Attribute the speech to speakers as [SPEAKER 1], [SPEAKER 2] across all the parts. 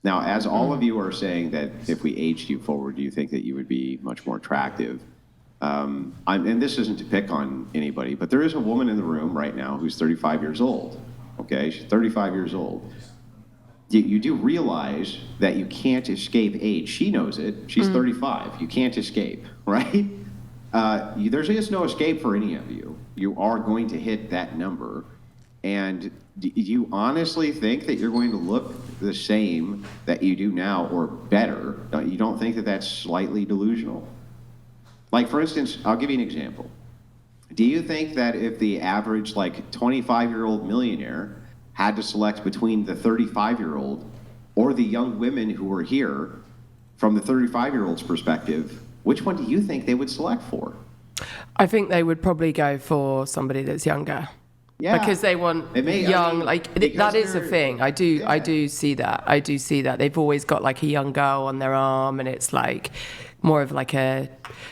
[SPEAKER 1] Now, as all of you are saying that if we aged you forward, you think that you would be much more attractive. And this isn't to pick on anybody, but there is a woman in the room right now who's 35 years old. Okay, she's 35 years old. You do realize that you can't escape age. She knows it. She's 35. You can't escape, right? There's just no escape for any of you. You are going to hit that number. And do you honestly think that you're going to look the same that you do now or better? You don't think that that's slightly delusional? Like, for instance, I'll give you an example. Do you think that if the average, 25-year-old millionaire had to select between the 35-year-old or the young women who were here, from the 35-year-old's perspective, which one do you think they would select for?
[SPEAKER 2] I think they would probably go for somebody that's younger.
[SPEAKER 1] Yeah.
[SPEAKER 2] Because they want young, that is a thing. I do see that. I do see that. They've always got a young girl on their arm, and it's more of a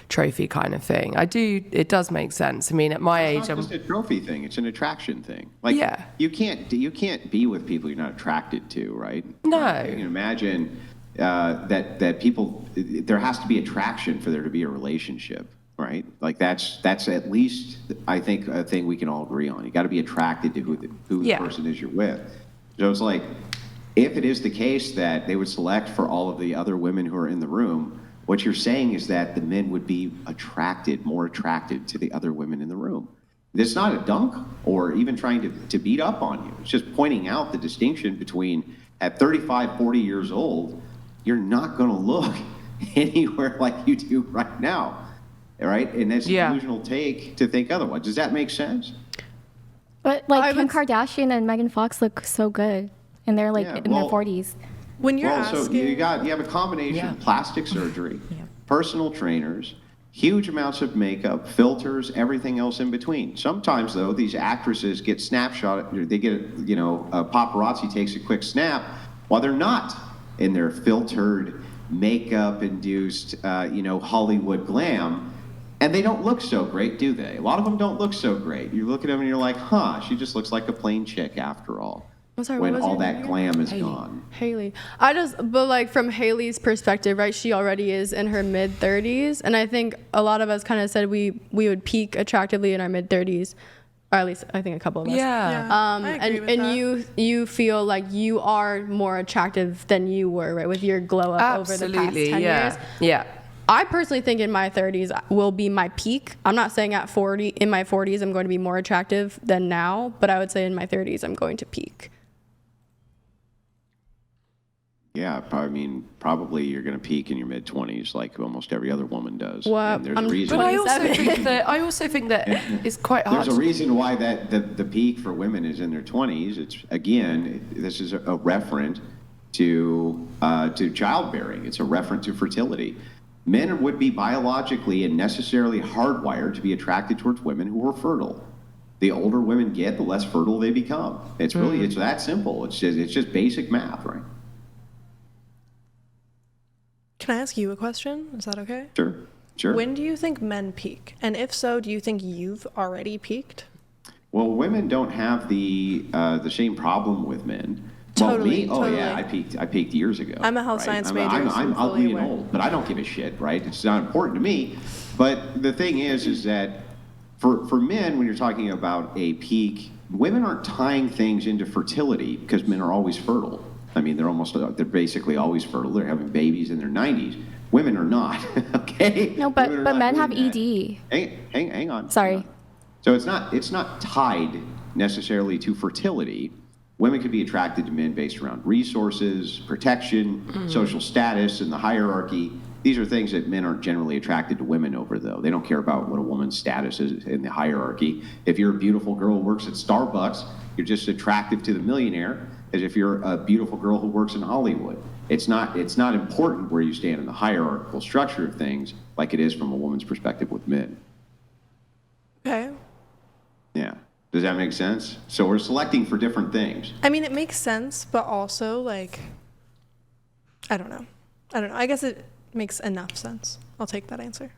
[SPEAKER 2] trophy kind of thing. It does make sense. I mean, at my age,
[SPEAKER 1] it's not just a trophy thing, it's an attraction thing.
[SPEAKER 2] Yeah.
[SPEAKER 1] You can't be with people you're not attracted to, right?
[SPEAKER 2] No.
[SPEAKER 1] You can imagine that people, there has to be attraction for there to be a relationship. Right? That's at least, I think, a thing we can all agree on. You got to be attracted to who the person is you're with. So it's if it is the case that they would select for all of the other women who are in the room, what you're saying is that the men would be more attracted to the other women in the room. It's not a dunk or even trying to beat up on you. It's just pointing out the distinction between at 35, 40 years old, you're not going to look anywhere like you do right now. Right? And that's a delusional take to think otherwise. Does that make sense?
[SPEAKER 3] But Kim Kardashian and Megan Fox look so good, and they're in their 40s.
[SPEAKER 4] When you're asking,
[SPEAKER 1] so you have a combination of plastic surgery, personal trainers, huge amounts of makeup, filters, everything else in between. Sometimes though, these actresses get they get a paparazzi takes a quick snap while they're not in their filtered, makeup-induced, Hollywood glam. And they don't look so great, do they? A lot of them don't look so great. You look at them and you're like, she just looks like a plain chick after all.
[SPEAKER 4] I'm sorry,
[SPEAKER 1] when all that glam is gone.
[SPEAKER 4] Haley. But from Haley's perspective, right, she already is in her mid-30s. And I think a lot of us kind of said we would peak attractively in our mid-30s. Or at least I think a couple of us.
[SPEAKER 2] Yeah.
[SPEAKER 4] I agree with that. you feel like you are more attractive than you were, right, with your glow up over the past 10 years.
[SPEAKER 2] Yeah.
[SPEAKER 4] I personally think in my 30s will be my peak. I'm not saying in my 40s I'm going to be more attractive than now, but I would say in my 30s I'm going to peak.
[SPEAKER 1] Yeah, probably you're going to peak in your mid-20s like almost every other woman does.
[SPEAKER 4] Well,
[SPEAKER 1] and there's a reason.
[SPEAKER 2] But I also think that it's quite hard.
[SPEAKER 1] There's a reason why the peak for women is in their 20s. It's, again, this is a referent to childbearing. It's a referent to fertility. Men would be biologically and necessarily hardwired to be attracted towards women who are fertile. The older women get, the less fertile they become. It's really, it's that simple. It's just basic math, right?
[SPEAKER 4] Can I ask you a question? Is that okay?
[SPEAKER 1] Sure.
[SPEAKER 4] When do you think men peak? And if so, do you think you've already peaked?
[SPEAKER 1] Well, women don't have the same problem with men.
[SPEAKER 4] Totally.
[SPEAKER 1] Yeah, I peaked years ago.
[SPEAKER 4] I'm a health science major.
[SPEAKER 1] I'm ugly and old, but I don't give a shit, right? It's not important to me. But the thing is that for men, when you're talking about a peak, women aren't tying things into fertility because men are always fertile. They're basically always fertile. They're having babies in their 90s. Women are not, okay?
[SPEAKER 3] No, but men have ED.
[SPEAKER 1] Hang on.
[SPEAKER 3] Sorry.
[SPEAKER 1] Hang on. So it's not tied necessarily to fertility. Women could be attracted to men based around resources, protection, social status, and the hierarchy. These are things that men aren't generally attracted to women over, though. They don't care about what a woman's status is in the hierarchy. If you're a beautiful girl who works at Starbucks, you're just attractive to the millionaire as if you're a beautiful girl who works in Hollywood. It's not important where you stand in the hierarchical structure of things like it is from a woman's perspective with men.
[SPEAKER 4] Okay.
[SPEAKER 1] Yeah. Does that make sense? So we're selecting for different things.
[SPEAKER 4] It makes sense, but also, I don't know. I guess it makes enough sense. I'll take that answer.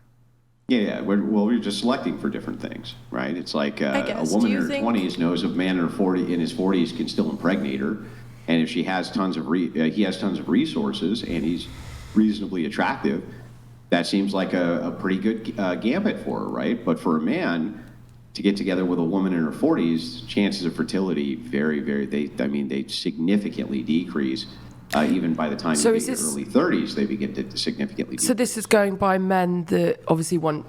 [SPEAKER 1] Yeah. We're just selecting for different things, right? It's like a woman in her 20s knows a man in his 40s can still impregnate her, And if he has tons of resources and he's reasonably attractive, that seems like a pretty good gambit for her, right? But for a man to get together with a woman in her 40s, chances of fertility they significantly decrease. Even by the time you get your early 30s, they begin to significantly decrease.
[SPEAKER 2] So this is going by men that obviously want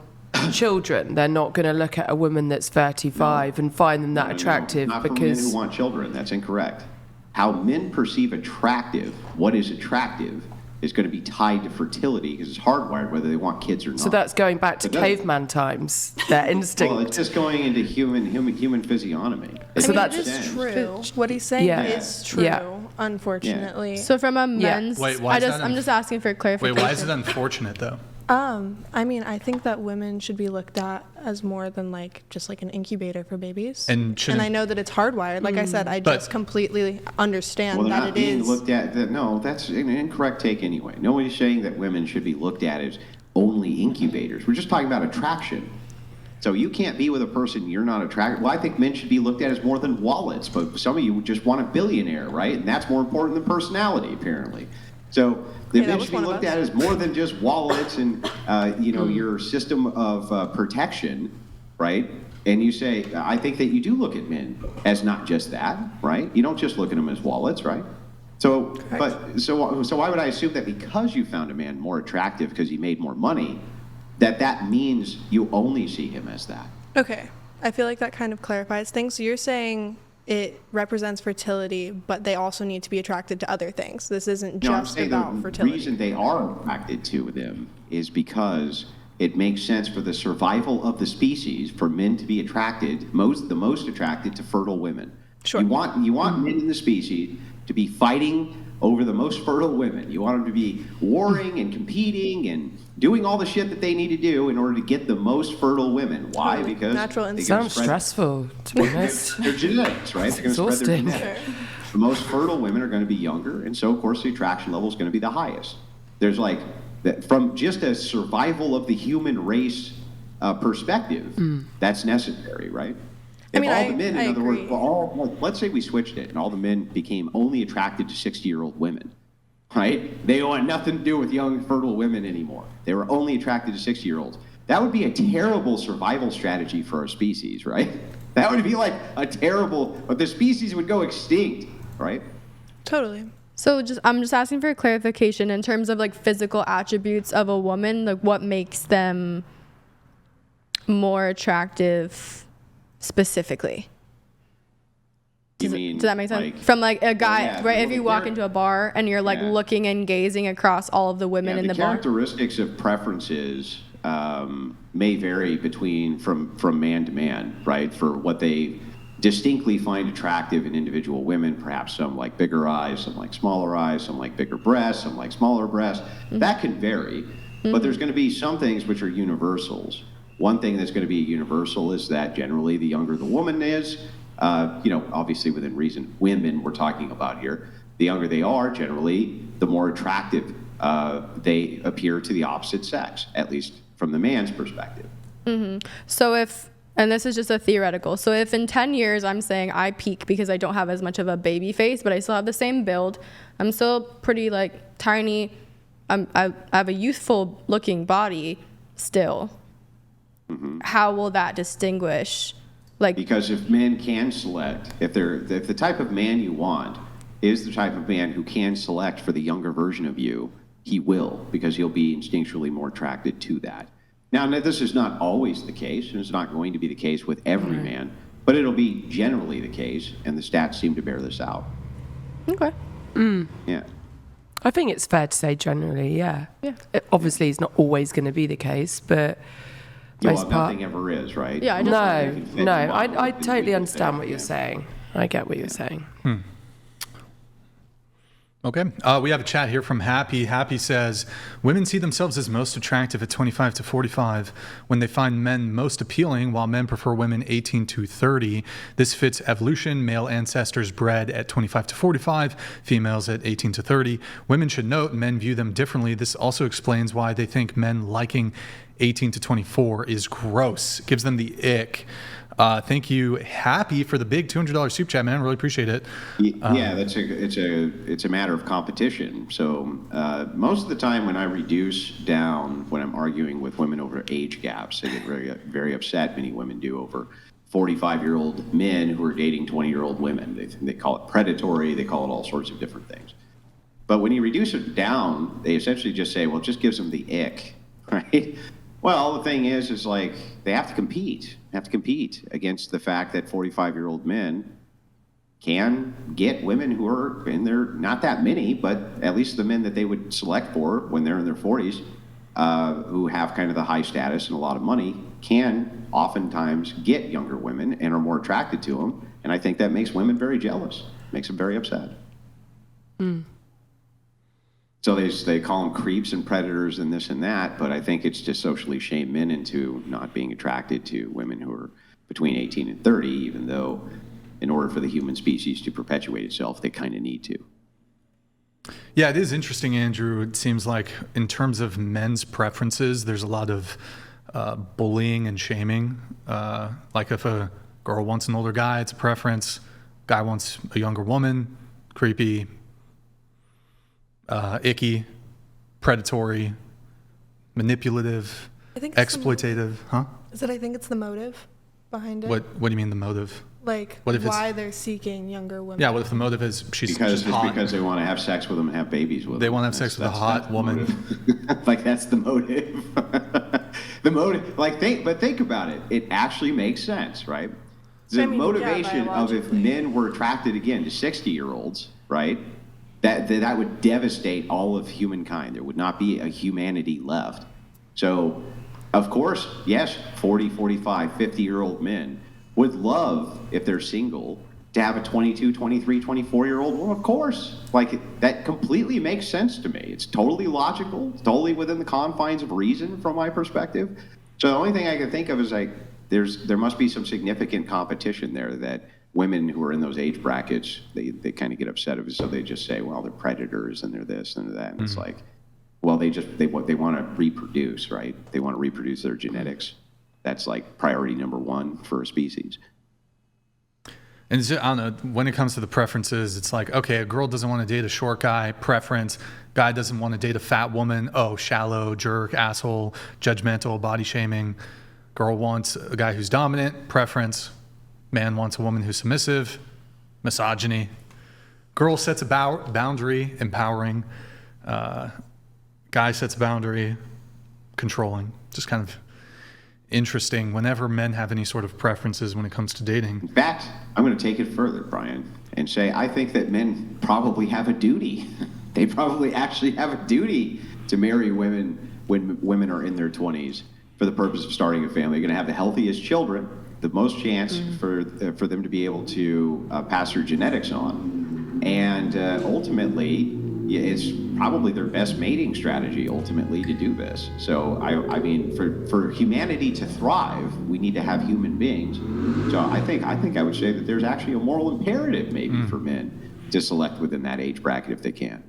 [SPEAKER 2] children. They're not going to look at a woman that's 35 and find them that attractive
[SPEAKER 1] not
[SPEAKER 2] because...
[SPEAKER 1] for men who want children. That's incorrect. How men perceive attractive, what is attractive, is going to be tied to fertility because it's hardwired whether they want kids or not.
[SPEAKER 2] So that's going back to caveman times, their instinct.
[SPEAKER 1] Well, it's just going into human physiognomy.
[SPEAKER 2] That
[SPEAKER 5] is true. What he's saying is true, unfortunately.
[SPEAKER 4] So from a men's,
[SPEAKER 6] Wait, why is that
[SPEAKER 4] I'm just asking for clarification.
[SPEAKER 6] Wait, why is it unfortunate though?
[SPEAKER 5] I mean, I think that women should be looked at as more than just like an incubator for babies.
[SPEAKER 6] And
[SPEAKER 5] I know that it's hardwired. Like I said, I just completely understand that it is.
[SPEAKER 1] Looked at. No, that's an incorrect take anyway. Nobody's saying that women should be looked at as only incubators. We're just talking about attraction. So you can't be with a person you're not attracted. Well, I think men should be looked at as more than wallets, but some of you just want a billionaire, right? And that's more important than personality, apparently. So the men should be looked at as more than just wallets and your system of protection, right? And you say, I think that you do look at men as not just that, right? You don't just look at them as wallets, right? So why would I assume that because you found a man more attractive because he made more money, that means you only see him as that?
[SPEAKER 5] Okay, I feel like that kind of clarifies things. So you're saying it represents fertility, but they also need to be attracted to other things. This isn't just about fertility.
[SPEAKER 1] The reason they are attracted to them is because it makes sense for the survival of the species for men to be attracted, the most attracted to fertile women.
[SPEAKER 5] Sure.
[SPEAKER 1] You want men in the species to be fighting over the most fertile women. You want them to be warring and competing and doing all the shit that they need to do in order to get the most fertile women. Why? Because
[SPEAKER 5] natural instinct.
[SPEAKER 2] Sounds stressful, to be honest.
[SPEAKER 1] Their genetics, right? They're going to spread their genetics. The most fertile women are going to be younger, and so of course the attraction level is going to be the highest. There's from just a survival of the human race perspective, that's necessary, right? If all the men, in other words, let's say we switched it and all the men became only attracted to 60-year-old women, right? They don't want nothing to do with young, fertile women anymore. They were only attracted to 60-year-olds. That would be a terrible survival strategy for our species, right? That would be but the species would go extinct, right?
[SPEAKER 5] Totally.
[SPEAKER 4] So I'm just asking for clarification in terms of physical attributes of a woman, what makes them more attractive specifically. Does that make sense? From a guy, right? If you walk into a bar and you're looking and gazing across all of the women in the bar.
[SPEAKER 1] The characteristics of preferences may vary from man to man, right? For what they distinctly find attractive in individual women. Perhaps some like bigger eyes, some like smaller eyes, some like bigger breasts, some like smaller breasts. That can vary, but there's going to be some things which are universals. One thing that's going to be universal is that generally the younger the woman is, obviously within reason, women we're talking about here, the younger they are, generally, the more attractive they appear to the opposite sex, at least from the man's perspective.
[SPEAKER 4] So and this is just a theoretical, so if in 10 years I'm saying I peak because I don't have as much of a baby face, but I still have the same build, I'm still pretty tiny, I have a youthful looking body still. How will that distinguish?
[SPEAKER 1] Because if men can select, if the type of man you want is the type of man who can select for the younger version of you, he will, because he'll be instinctually more attracted to that. Now, this is not always the case, and it's not going to be the case with every man, but it'll be generally the case, and the stats seem to bear this out.
[SPEAKER 4] Okay.
[SPEAKER 1] Yeah.
[SPEAKER 2] I think it's fair to say generally, yeah. Obviously, it's not always going to be the case, but most part.
[SPEAKER 1] Nothing ever is, right?
[SPEAKER 4] Yeah,
[SPEAKER 2] I totally understand what you're saying. I get what you're saying.
[SPEAKER 6] Okay. We have a chat here from Happy. Happy says, women see themselves as most attractive at 25 to 45 when they find men most appealing, while men prefer women 18 to 30. This fits evolution. Male ancestors bred at 25 to 45, females at 18 to 30. Women should note men view them differently. This also explains why they think men liking 18 to 24 is gross. It gives them the ick. Thank you, Happy, for the big $200 super chat, man. Really appreciate it.
[SPEAKER 1] Yeah, it's a matter of competition. So most of the time when I reduce down, when I'm arguing with women over age gaps, they get very, very upset. Many women do over 45-year-old men who are dating 20-year-old women. They call it predatory. They call it all sorts of different things. But when you reduce it down, they essentially just say, well, it just gives them the ick, right? Well, the thing is like they have to compete. They have to compete against the fact that 45-year-old men can get women who are in their, not that many, but at least the men that they would select for when they're in their 40s, who have kind of the high status and a lot of money, can oftentimes get younger women and are more attracted to them. And I think that makes women very jealous, makes them very upset. So they call them creeps and predators and this and that, but I think it's to socially shame men into not being attracted to women who are between 18 and 30, even though in order for the human species to perpetuate itself, they kind of need to.
[SPEAKER 6] Yeah, it is interesting, Andrew. It seems like in terms of men's preferences, there's a lot of bullying and shaming. Like if a girl wants an older guy, it's a preference. Guy wants a younger woman, creepy, icky, predatory, manipulative, exploitative. Huh?
[SPEAKER 5] I think it's the motive behind it.
[SPEAKER 6] What do you mean the motive?
[SPEAKER 5] Like
[SPEAKER 6] What if
[SPEAKER 5] why they're seeking younger women.
[SPEAKER 6] Yeah, what if the motive is she's just hot?
[SPEAKER 1] Because they want to have sex with them and have babies with them.
[SPEAKER 6] They want to have sex with a hot woman.
[SPEAKER 1] Like that's the motive. The motive, but think about it. It actually makes sense, right? The motivation of if men were attracted again to 60-year-olds, right? That would devastate all of humankind. There would not be a humanity left. So, of course, yes, 40, 45, 50-year-old men would love, if they're single, to have a 22, 23, 24-year-old woman. Of course. Like, that completely makes sense to me. It's totally logical. It's totally within the confines of reason from my perspective. So the only thing I can think of is like, there must be some significant competition there that women who are in those age brackets, they kind of get upset of it, so they just say, well, they're predators and they're this and they're that. And it's like, well, they want to reproduce, right? They want to reproduce their genetics. That's like priority number one for a species.
[SPEAKER 6] And so, I don't know, when it comes to the preferences, it's like, okay, a girl doesn't want to date a short guy, preference. Guy doesn't want to date a fat woman, oh, shallow, jerk, asshole, judgmental, body shaming. Girl wants a guy who's dominant, preference. Man wants a woman who's submissive, misogyny. Girl sets a boundary, empowering. Guy sets a boundary, controlling. Just kind of interesting whenever men have any sort of preferences when it comes to dating.
[SPEAKER 1] In fact, I'm going to take it further, Brian, and say I think that men probably have a duty. They probably actually have a duty to marry women when women are in their 20s for the purpose of starting a family. You're going to have the healthiest children, the most chance for them to be able to pass their genetics on. And ultimately, it's probably their best mating strategy, ultimately, to do this. So, I mean, for humanity to thrive, we need to have human beings. So I think I would say that there's actually a moral imperative maybe for men to select within that age bracket if they can.